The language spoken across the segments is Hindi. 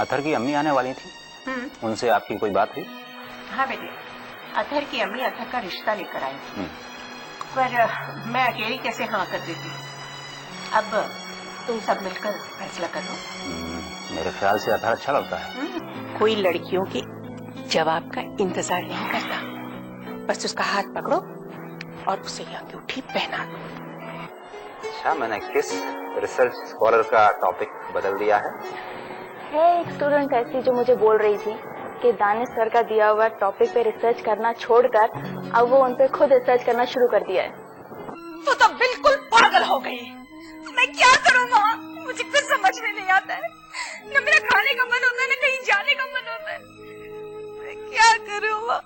अथर की अम्मी आने वाली थी, उनसे आपकी कोई बात हुई? हाँ बेटे, अथर की अम्मी अथर का रिश्ता लेकर आई थी, पर मैं अकेली कैसे हाँ कर देती। अब तुम सब मिलकर फैसला कर लो। मेरे ख्याल से अथर अच्छा लगता है। कोई लड़कियों के जवाब का इंतजार नहीं करता, बस उसका हाथ पकड़ो और उसे ये अंगूठी पहना दो। अच्छा, मैंने किस रिसर्च स्कॉलर का टॉपिक बदल दिया है? एक स्टूडेंट ऐसी जो मुझे बोल रही थी कि दानिश सर का दिया हुआ टॉपिक पे रिसर्च करना छोड़कर अब वो उन पे खुद रिसर्च करना शुरू कर दिया है। तो बिल्कुल पागल हो गई। मैं क्या करूँ माँ, मुझे कुछ समझ में नहीं आता है। न मेरा खाने का मन होता है, न कहीं जाने का मन होता है। मैं क्या करूँ माँ?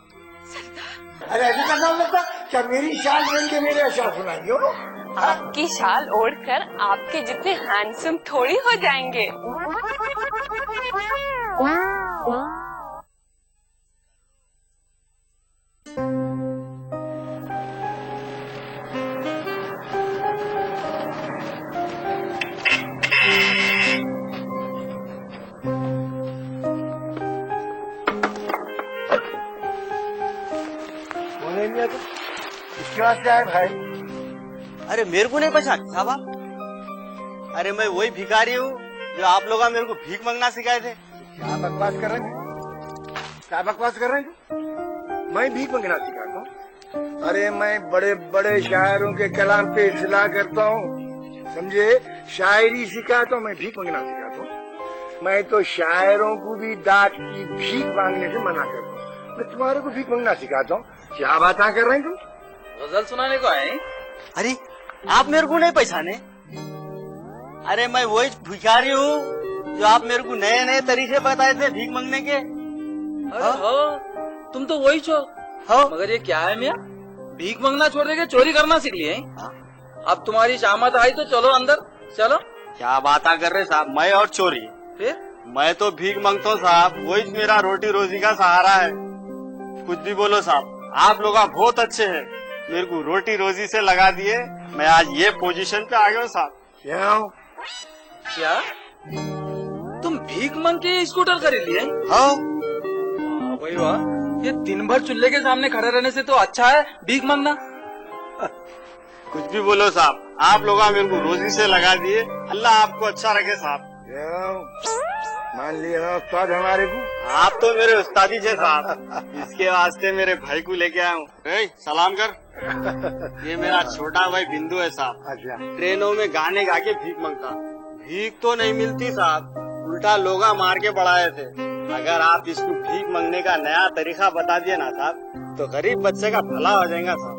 अरे ऐसे करना लगता क्या? मेरी शाल पहन के मेरे अशार सुनाएंगे हो? आपकी शाल ओढ़कर आपके जितने हैंडसम थोड़ी हो जाएंगे। इसके बाद क्या है भाई? अरे मेरे को नहीं पहचान साहब? अरे मैं वही भिखारी हूँ जो आप लोग मेरे को भीख मांगना सिखाए थे। क्या बकवास कर रहे हैं? क्या बकवास कर रहे हैं? मैं भीख मांगना सिखाता हूँ? अरे मैं बड़े बड़े शायरों के कलाम पे इस्लाह करता हूँ, समझे? शायरी सिखाता हूँ, मैं भीख मांगना सिखाता हूँ। मैं तो शायरों को भी दांत की भीख मांगने से मना करता हूँ। मैं तुम्हारे को भीख मांगना सिखाता हूँ। क्या बातें कर रहे हैं तुम? गजल सुनाने को आए? अरे आप मेरे को नहीं पहचाने? अरे मैं वही भिखारी हूँ जो आप मेरे को नए नए तरीके बताए थे भीख मांगने के। तुम तो वही छो। मगर ये क्या है मियाँ, भीख मांगना छोड़ देके चोरी करना सीख लिए? अब तुम्हारी शामत आई तो चलो अंदर चलो। क्या बात कर रहे साहब? मैं और चोरी? फिर मैं तो भीख मांगता हूँ साहब, वही मेरा रोटी रोजी का सहारा है। कुछ भी बोलो साहब, आप लोग बहुत अच्छे हैं, मेरे को रोटी रोजी से लगा दिए। मैं आज ये पोजीशन पे आ गया हूँ साहब। क्या तुम भीख मांग के स्कूटर खरीद लिए? हाँ वही वाह, ये दिन भर चूल्हे के सामने खड़े रहने से तो अच्छा है भीख मांगना। कुछ भी बोलो साहब, आप लोग मेरे को रोजी से लगा दिए। अल्लाह आपको अच्छा रखे साहब। मान लिया उस्ताद हमारे को। आप तो मेरे उस्ताद ही थे साहब, इसके वास्ते मेरे भाई को लेके आया हूँ। सलाम कर। ये मेरा छोटा भाई बिंदु है साहब। अच्छा। ट्रेनों में गाने गा के भीख मांगता। भीख तो नहीं मिलती साहब, उल्टा लोगा मार के पढ़ाए थे। अगर आप इसको भीख मांगने का नया तरीका बता दिए ना साहब, तो गरीब बच्चे का भला हो जाएगा साहब।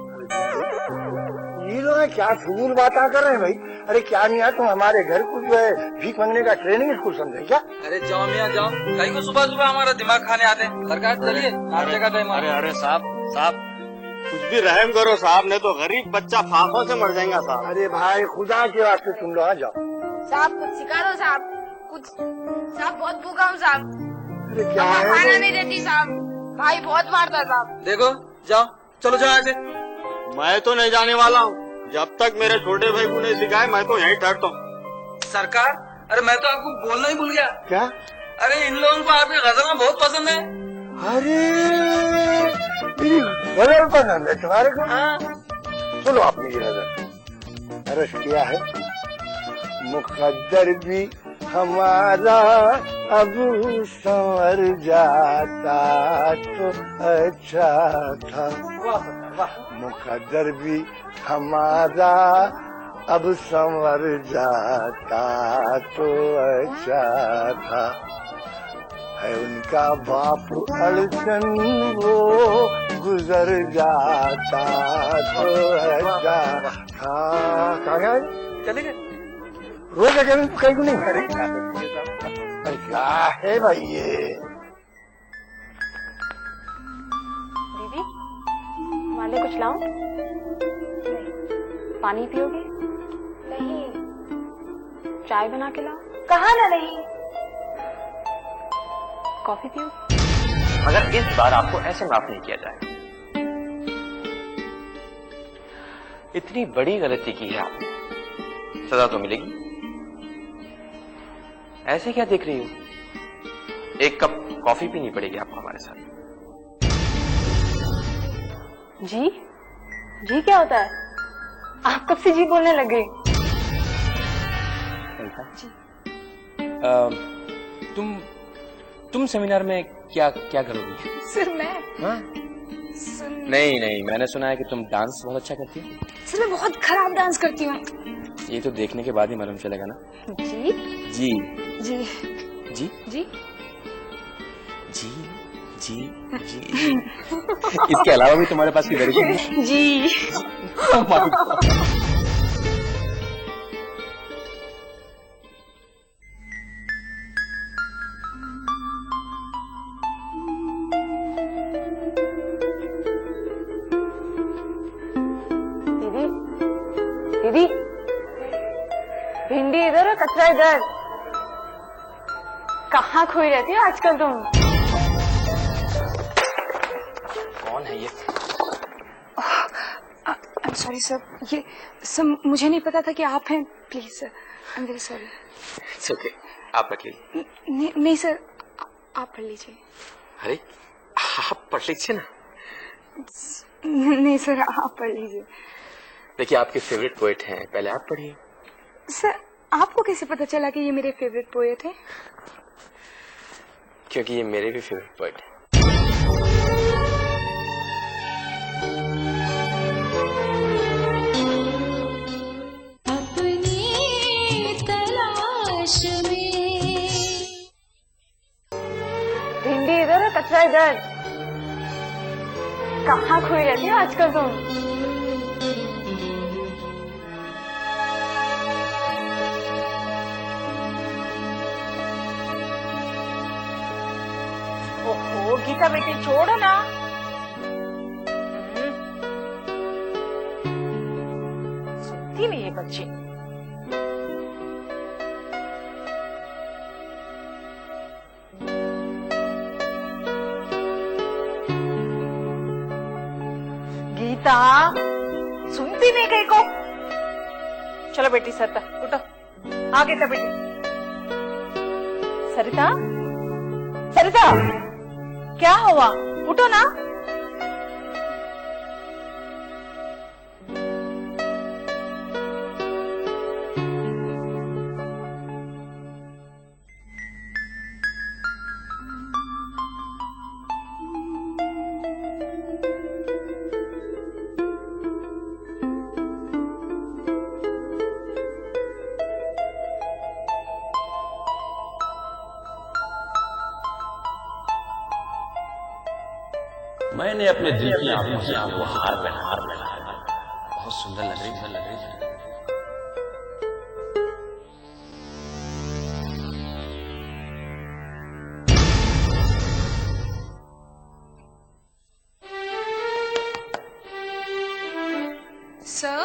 ये लोग क्या फजूल बातें कर रहे हैं भाई? अरे क्या नहीं है, तुम हमारे घर को जो है भीख मांगने का ट्रेनिंग स्कूल समझे क्या? अरे जाओ मियाँ जाओ, कहीं को सुबह सुबह हमारा दिमाग खाने आते हैं। सरकार चलिए, नाश्ते का टाइम। अरे साहब कुछ भी रहम करो साहब, नहीं तो गरीब बच्चा फांकों से मर जाएगा साहब। अरे भाई खुदा के वास्ते तुम लोग जाओ साहब, कुछ सिखा दो साहब, कुछ। साहब बहुत भूखा हूँ साहब। अरे क्या है? खाना नहीं देती साहब, भाई बहुत मारता साहब। देखो जाओ, चलो जाओ ऐसे। मैं तो नहीं जाने वाला हूँ, जब तक मेरे छोटे भाई को नहीं सिखाए मैं तो यहीं ठहरता हूँ। सरकार, अरे मैं तो आपको बोलना ही भूल गया। क्या? अरे इन लोगों को आपकी गजल बहुत पसंद है। अरे मेरी गजल पसंद है तुम्हारे को? हाँ। सुनो आप मेरी गजल। अर्ज किया है, मुकद्दर भी हमारा अब संवर जाता तो अच्छा था। मुकद्दर भी हमारा अब संवर जाता तो अच्छा था। है उनका बाप अड़चन वो गुजर जाता तो अच्छा था। कहाँ चले गए? रोज अगर कहीं को नहीं करेगा। क्या है भाई ये? दीदी हमारे लिए कुछ लाऊं? पानी पियोगे? नहीं। चाय बना के लाऊं? कहा ना नहीं। कॉफी पियो? अगर इस बार आपको ऐसे माफ नहीं किया जाए, इतनी बड़ी गलती की है आपने, सजा तो मिलेगी। ऐसे क्या देख रही हो? एक कप कॉफी पीनी पड़ेगी आपको हमारे साथ। जी? जी क्या होता है? आप कब से जी बोलने लग गई? तुम सेमिनार में क्या क्या करोगी? सर मैं हाँ? नहीं, मैंने सुना है कि तुम डांस बहुत अच्छा करती हो। सर मैं बहुत खराब डांस करती हूँ। ये तो देखने के बाद ही मालूम चलेगा ना। जी? जी जी जी जी जी जी जी इसके अलावा भी तुम्हारे पास की वेरिएशन है? जी। Oh my God. दीदी, भिंडी इधर और कचरा इधर। कहाँ खोई रहती हो आजकल तुम? कौन है ये? सॉरी सर, ये सर मुझे नहीं पता था कि आप हैं। Please sir, I am very sorry. It's okay, आप रख लीजिए। नहीं सर, आप पढ़ लीजिए। अरे आप पढ़ लीजिए ना। नहीं सर, आप पढ़ लीजिए। देखिए आपके फेवरेट पोएट हैं, पहले आप पढ़िए। सर आपको कैसे पता चला कि ये मेरे फेवरेट पोएट हैं? क्योंकि ये मेरे भी फेवरेट पोएट हैं। भिंडी इधर और कचरा इधर। कहाँ खोई रहती हो आजकल तुम? ओहो गीता बेटी छोड़ो ना। सुनती नहीं है बच्ची। गीता सुनती नहीं कहीं को। चलो बेटी सरिता उठो, आ गई था बेटी। सरिता, सरिता क्या हुआ? उठो ना। मैंने अपने दिल की आंखों से आपको हार पहना। बहुत सुंदर लग रही है। सर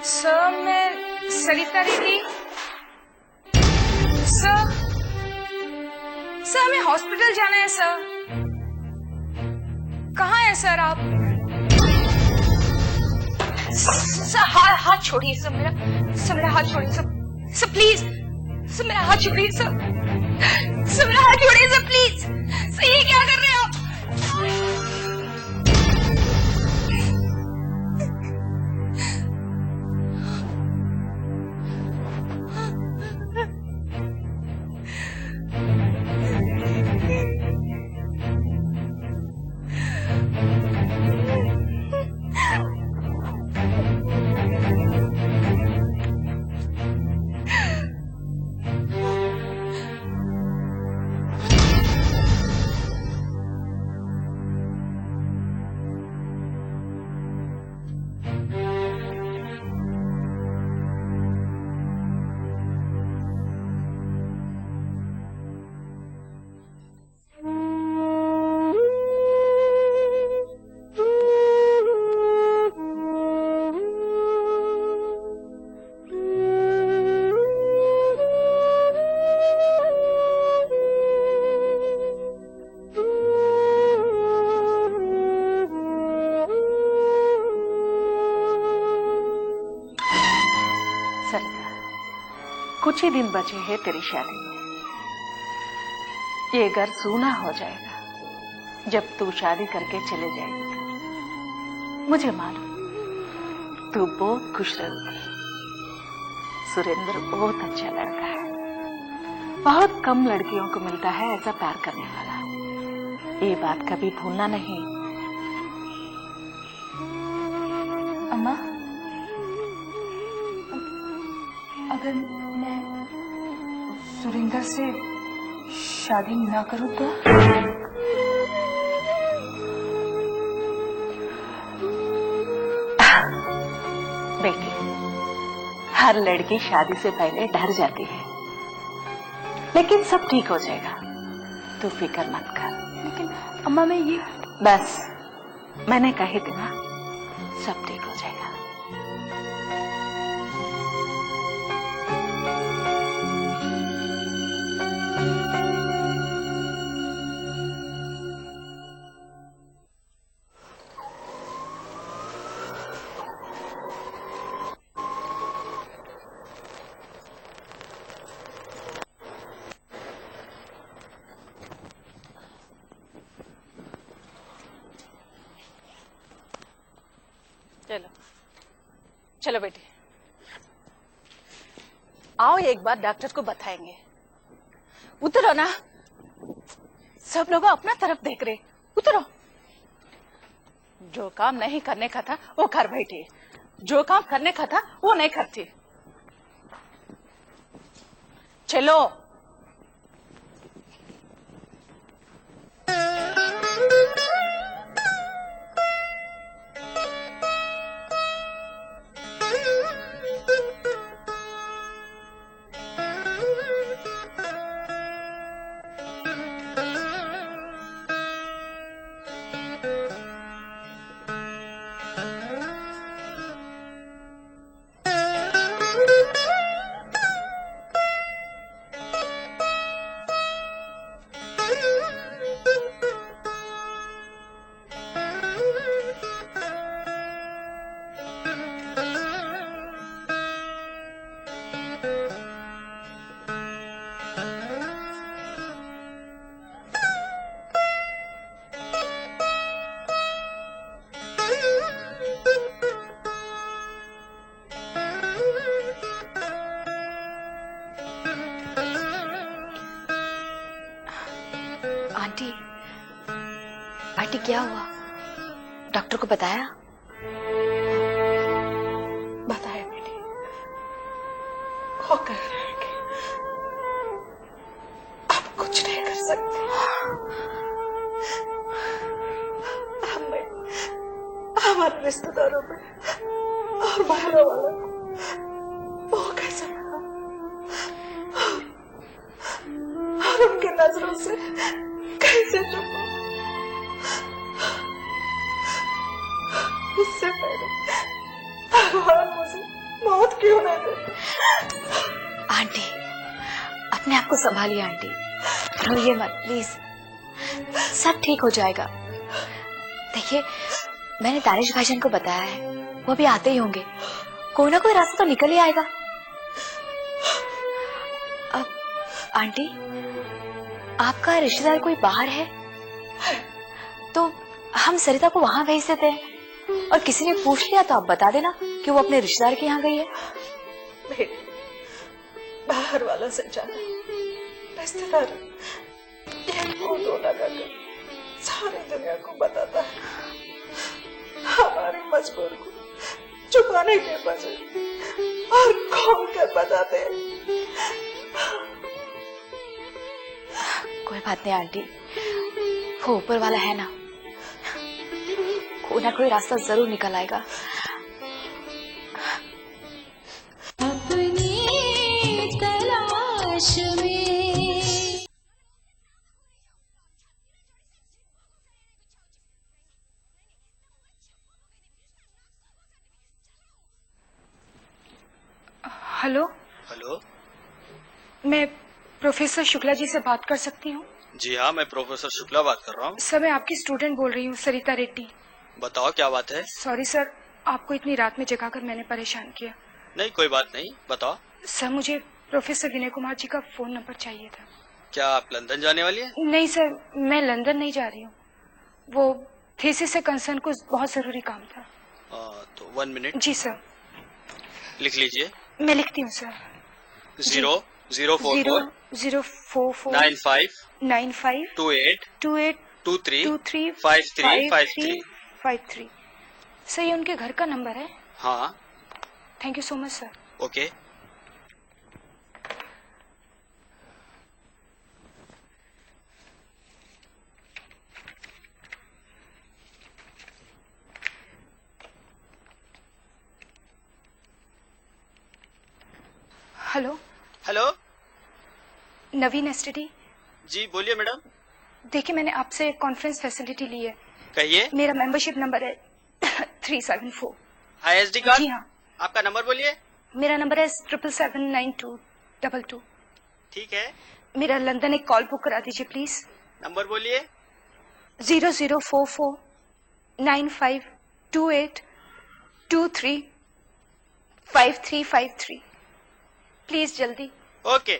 सर मैं सरिता दीदी। सर हमें हॉस्पिटल जाना है सर। कहाँ है सर आप? सर हाथ छोड़िए सर, मेरा हाथ छोड़िए सर प्लीज। सर मेरा हाथ छोड़िए सर मेरा हाथ छोड़िए सर प्लीज। सर ये क्या कर रहे हो आप? कुछ ही दिन बचे हैं तेरी शादी में। ये घर सूना हो जाएगा जब तू शादी करके चले जाएगी। तो मुझे मालूम तू बहुत खुश रहोगी। सुरेंद्र बहुत अच्छा लड़का है। बहुत कम लड़कियों को मिलता है ऐसा प्यार करने वाला। ये बात कभी भूलना नहीं। अम्मा, अगर मैं सुरेंद्र से शादी ना करूं तो? बेटी, हर लड़की शादी से पहले डर जाती है, लेकिन सब ठीक हो जाएगा। तू फिक्र मत कर। लेकिन अम्मा मैं ये... बस मैंने कही थी ना, सब ठीक हो जाएगा। चलो चलो बेटी, आओ एक बार डॉक्टर को बताएंगे। उतरो ना, सब लोग अपना तरफ देख रहे। उतरो। जो काम नहीं करने का था वो कर बैठी, जो काम करने का था वो नहीं करती। चलो। आंटी, आंटी क्या हुआ? डॉक्टर को बताया? बताया बेटी, वो कह रहे हैं कि अब कुछ नहीं कर सकते। हमें हमारे रिश्तेदारों में और बाहर वालों को वो कैसे लगा और उनके नजरों से कैसे छुपा। उससे पहले भगवान मुझे मौत क्यों न दे। आंटी, अपने आप को संभालिए आंटी, रोइए मत प्लीज, सब ठीक हो जाएगा। देखिए, मैंने दानिश भाईजान को बताया है, वो भी आते ही होंगे, कोई ना कोई रास्ता तो निकल ही आएगा। अब आंटी, आपका रिश्तेदार कोई बाहर है तो हम सरिता को वहां भेज देते हैं, और किसी ने पूछ लिया तो आप बता देना कि वो अपने रिश्तेदार के यहाँ गई है। बेटी, बाहर वाला से जाना रिश्तेदार ये फोटो लगाकर सारी दुनिया को बताता है। हमारी मजबूर को छुपाने के बजाय और खोल कर बताते हैं। कोई बात नहीं आंटी, वो ऊपर वाला है ना, कोई ना कोई रास्ता जरूर निकल आएगा। अपनी तलाश में। हेलो, हेलो, मैं प्रोफेसर शुक्ला जी से बात कर सकती हूँ? जी हाँ, मैं प्रोफेसर शुक्ला बात कर रहा हूँ। सर, मैं आपकी स्टूडेंट बोल रही हूँ, सरिता रेड्डी। बताओ क्या बात है? सॉरी सर, आपको इतनी रात में जगाकर मैंने परेशान किया। नहीं, कोई बात नहीं, बताओ। सर, मुझे प्रोफेसर विनय कुमार जी का फोन नंबर चाहिए था। क्या आप लंदन जाने वाली हैं? नहीं सर, मैं लंदन नहीं जा रही हूँ। वो थीसिस से कंसर्न कुछ बहुत जरूरी काम था। तो 1 मिनट। जी सर। लिख लीजिए। मैं लिखती हूँ सर। 044 95 28 28 23 23 53 53। सर ये उनके घर का नंबर है? हाँ। Thank you so much sir. Okay. Hello. Hello. Naveen STD. जी बोलिए मैडम। देखिए मैंने आपसे कॉन्फ्रेंस फैसिलिटी ली है। कहिए। मेरा मेंबरशिप नंबर है 374। ISD card? जी हाँ। आपका नंबर बोलिए। मेरा नंबर है 7779222। ठीक है। मेरा लंदन एक कॉल बुक करा दीजिए प्लीज। नंबर बोलिए। 0044 9528 23 5353। प्लीज जल्दी। ओके।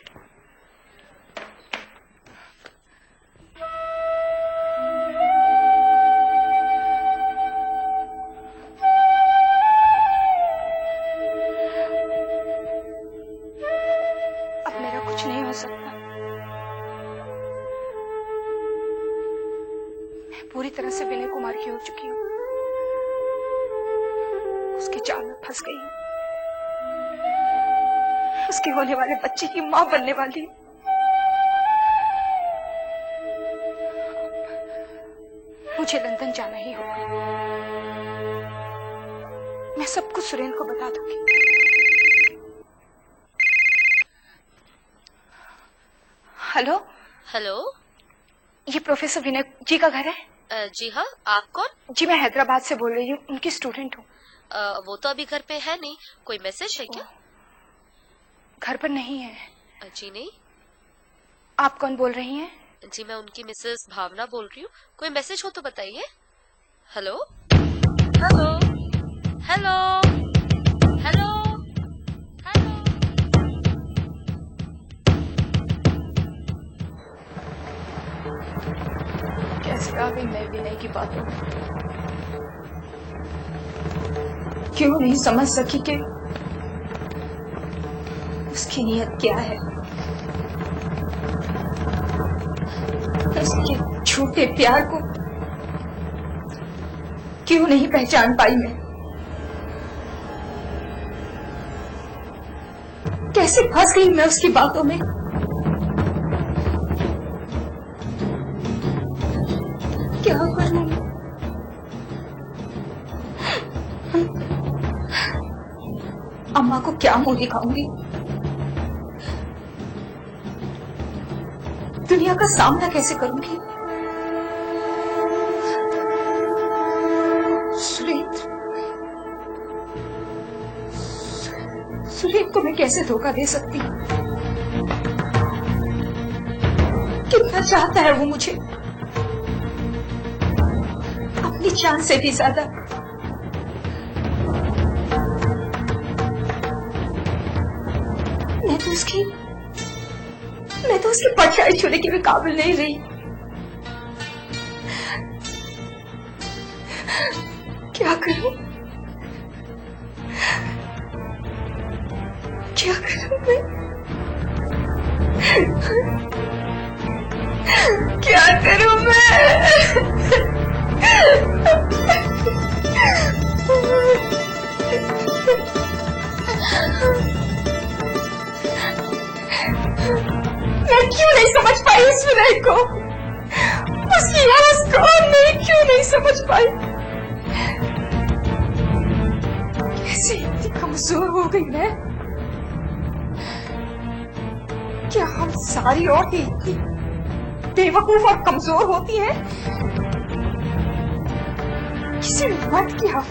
अब मेरा कुछ नहीं हो सकता। मैं पूरी तरह से विनय कुमार की हो चुकी हूँ। उसके जाल में फंस गई हूँ। उसके होने वाले बच्चे की मां बनने वाली। मुझे लंदन जाना ही होगा। मैं सब कुछ सुरेंद्र को बता दूंगी। हेलो। हेलो। ये प्रोफेसर विनय जी का घर है? जी हाँ, आप कौन? जी मैं हैदराबाद से बोल रही हूँ, उनकी स्टूडेंट हूँ। वो तो अभी घर पे है नहीं। कोई मैसेज है क्या? घर पर नहीं है। जी नहीं। आप कौन बोल रही हैं? जी मैं उनकी मिसेस भावना बोल रही हूँ। कोई मैसेज हो तो बताइए। Hello hello hello hello hello. कैसे आ गई मैं विनय की बातों में? क्यों नहीं समझ सकी कि उसकी नीयत क्या है? उसके झूठे प्यार को क्यों नहीं पहचान पाई मैं? कैसे फंस गई मैं उसकी बातों में? क्या करूं? अम्मा को क्या मुंह दिखाऊंगी? दुनिया का सामना कैसे करूंगी? सुरेंद्र को मैं कैसे धोखा दे सकती हूँ? कितना चाहता है वो मुझे, अपनी जान से भी ज्यादा। मैं तो उसकी परछाई छूने के भी काबिल नहीं रही। क्या करूं? क्या करूं मैं? क्या करूं मैं क्यों नहीं समझ पाई इस विनय को? उसकी हवस को मैं क्यों नहीं समझ पाई? कैसे इतनी कमजोर हो गई मैं? क्या हम सारी औरतें इतनी बेवकूफ और कमजोर होती हैं? किसी मर्द की हवस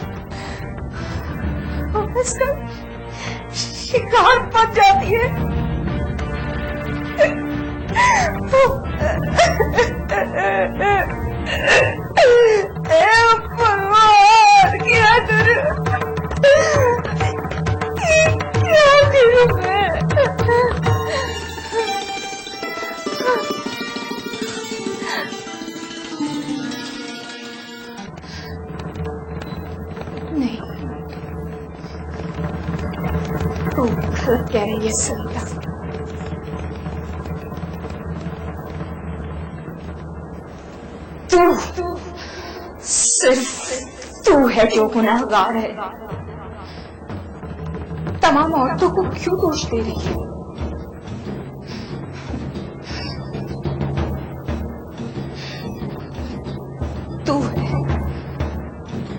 का शिकार बन जाती है। भगवान क्या करूं मैं? गलत कह रही है सरिता। तू सिर्फ तू है जो गुनाहगार है। तमाम औरतों को क्यों दोष दे रही है?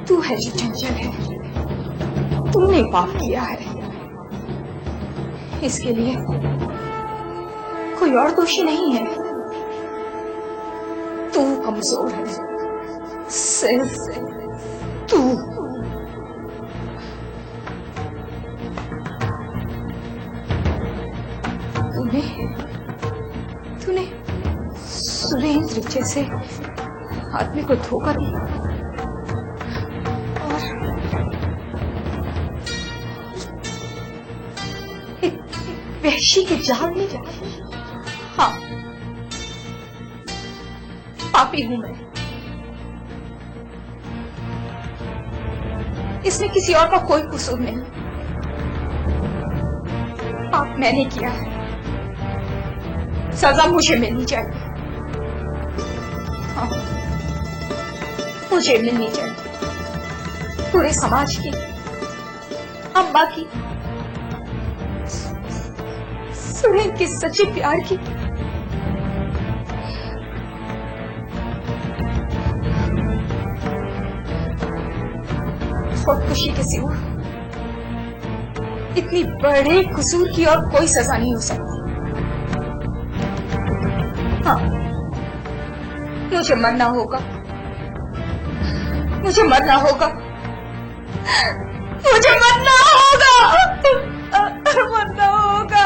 तू है जो चंचल है। तूने पाप किया है, इसके लिए कोई और दोषी नहीं है। तू कमजोर है, सिर्फ तू। तूने सुरेंद्र जैसे आदमी को धोखा दिया और एक वहशी के जाल में जा। हाँ, पापी हूं मैं। इसमें किसी और का कोई कसूर नहीं। पाप मैंने किया है, सजा मुझे मिलनी चाहिए। हाँ, मुझे मिलनी चाहिए। पूरे समाज की, अम्मा की, सुरेंद्र के सच्चे प्यार की। खुदकुशी के सिवा इतनी बड़े कसूर की और कोई सजा नहीं हो सकती। हाँ, मुझे मरना होगा, मुझे मरना होगा, मुझे मरना होगा, मरना होगा,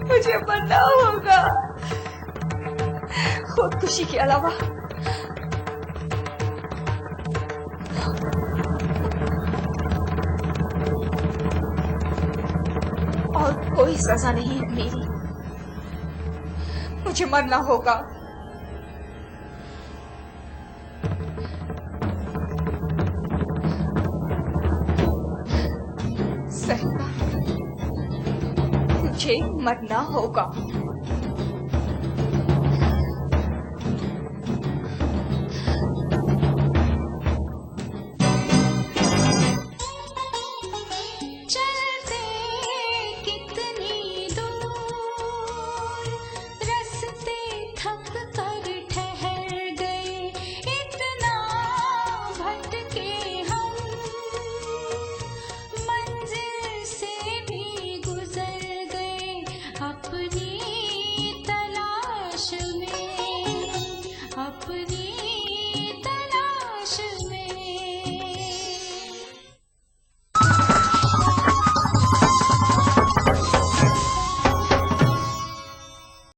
मुझे मरना होगा। खुदकुशी के अलावा और कोई सजा नहीं है मेरी। मुझे मरना होगा। सरिता, मुझे मरना होगा।